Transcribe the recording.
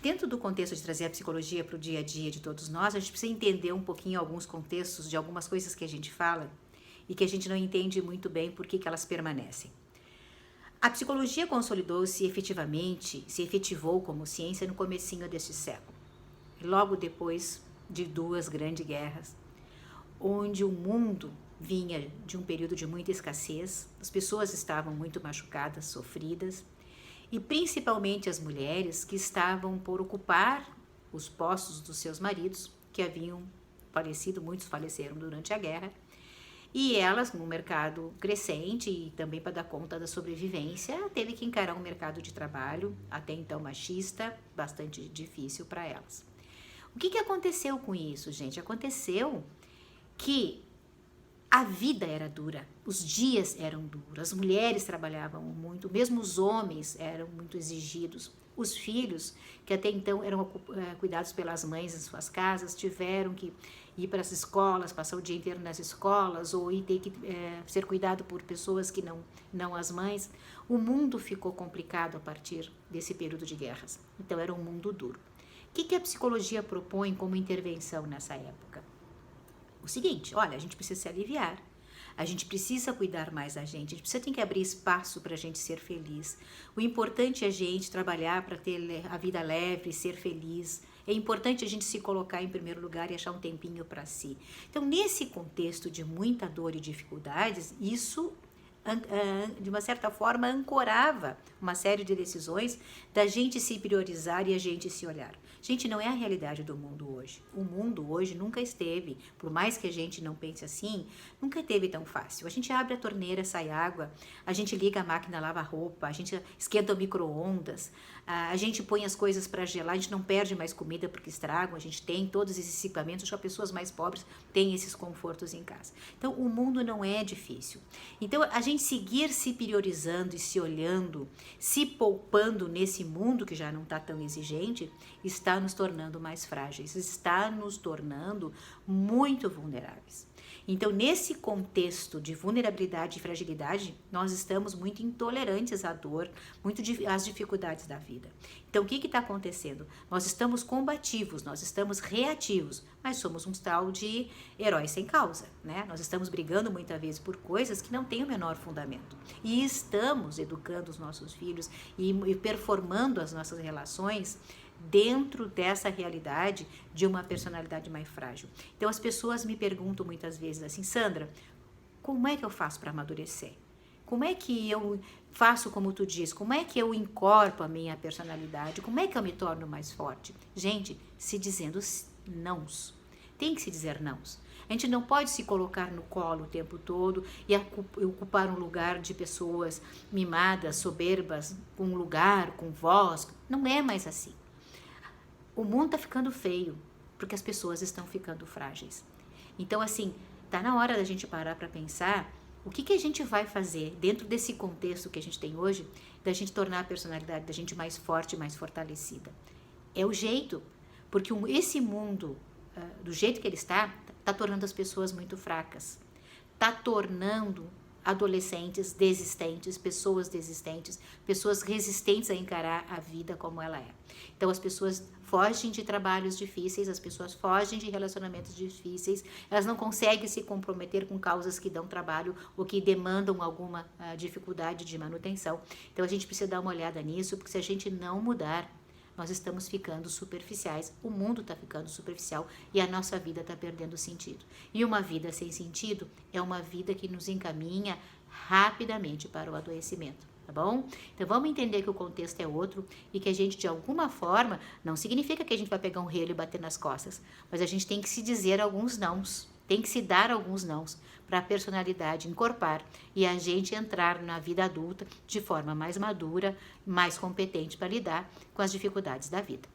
dentro do contexto de trazer a psicologia para o dia a dia de todos nós, a gente precisa entender um pouquinho alguns contextos de algumas coisas que a gente fala e que a gente não entende muito bem por que elas permanecem. A psicologia consolidou-se efetivamente, se efetivou como ciência no comecinho deste século, logo depois de 2 grandes guerras, onde o mundo vinha de um período de muita escassez, as pessoas estavam muito machucadas, sofridas, e principalmente as mulheres que estavam por ocupar os postos dos seus maridos, que haviam falecido, muitos faleceram durante a guerra, e elas, no mercado crescente e também para dar conta da sobrevivência, teve que encarar um mercado de trabalho, até então machista, bastante difícil para elas. O que aconteceu com isso, gente? Aconteceu que a vida era dura, os dias eram duros, as mulheres trabalhavam muito, mesmo os homens eram muito exigidos. Os filhos, que até então eram cuidados pelas mães em suas casas, tiveram que ir para as escolas, passar o dia inteiro nas escolas, ou ir ter que ser cuidado por pessoas que não as mães. O mundo ficou complicado a partir desse período de guerras. Então era um mundo duro. O que a psicologia propõe como intervenção nessa época? O seguinte, olha, a gente precisa se aliviar, a gente precisa cuidar mais da gente, a gente precisa ter que abrir espaço para a gente ser feliz. O importante é a gente trabalhar para ter a vida leve, ser feliz. É importante a gente se colocar em primeiro lugar e achar um tempinho para si. Então, nesse contexto de muita dor e dificuldades, isso de uma certa forma ancorava uma série de decisões da gente se priorizar e a gente se olhar. Gente, não é a realidade do mundo hoje. O mundo hoje nunca esteve, por mais que a gente não pense assim, nunca esteve tão fácil. A gente abre a torneira, sai água, a gente liga a máquina, lava a roupa, a gente esquenta o micro-ondas, a gente põe as coisas para gelar, a gente não perde mais comida porque estragam, a gente tem todos esses equipamentos, só pessoas mais pobres têm esses confortos em casa. Então, o mundo não é difícil. Então, a gente seguir se priorizando e se olhando, se poupando nesse mundo que já não está tão exigente, está nos tornando mais frágeis, está nos tornando muito vulneráveis. Então, nesse contexto de vulnerabilidade e fragilidade, nós estamos muito intolerantes à dor, muito às dificuldades da vida. Então, o que está acontecendo? Nós estamos combativos, nós estamos reativos, mas somos um tal de heróis sem causa, né? Nós estamos brigando muitas vezes por coisas que não têm o menor fundamento. E estamos educando os nossos filhos e performando as nossas relações dentro dessa realidade de uma personalidade mais frágil. Então as pessoas me perguntam muitas vezes assim, Sandra, como é que eu faço para amadurecer? Como é que eu faço como tu diz? Como é que eu incorporo a minha personalidade? Como é que eu me torno mais forte? Gente, se dizendo nãos. Tem que se dizer nãos. A gente não pode se colocar no colo o tempo todo e ocupar um lugar de pessoas mimadas, soberbas, com lugar, com voz. Não é mais assim. O mundo está ficando feio, porque as pessoas estão ficando frágeis. Então, assim, tá na hora da gente parar para pensar o que a gente vai fazer dentro desse contexto que a gente tem hoje, da gente tornar a personalidade da gente mais forte, mais fortalecida. É o jeito, porque esse mundo, do jeito que ele está tornando as pessoas muito fracas. Está tornando adolescentes desistentes, pessoas resistentes a encarar a vida como ela é. Então as pessoas fogem de trabalhos difíceis, as pessoas fogem de relacionamentos difíceis, elas não conseguem se comprometer com causas que dão trabalho ou que demandam alguma dificuldade de manutenção. Então a gente precisa dar uma olhada nisso, porque se a gente não mudar, nós estamos ficando superficiais, o mundo está ficando superficial e a nossa vida está perdendo sentido. E uma vida sem sentido é uma vida que nos encaminha rapidamente para o adoecimento, tá bom? Então vamos entender que o contexto é outro e que a gente, de alguma forma, não significa que a gente vai pegar um relho e bater nas costas, mas a gente tem que se dizer alguns nãos, tem que se dar alguns nãos para a personalidade encorpar e a gente entrar na vida adulta de forma mais madura, mais competente para lidar com as dificuldades da vida.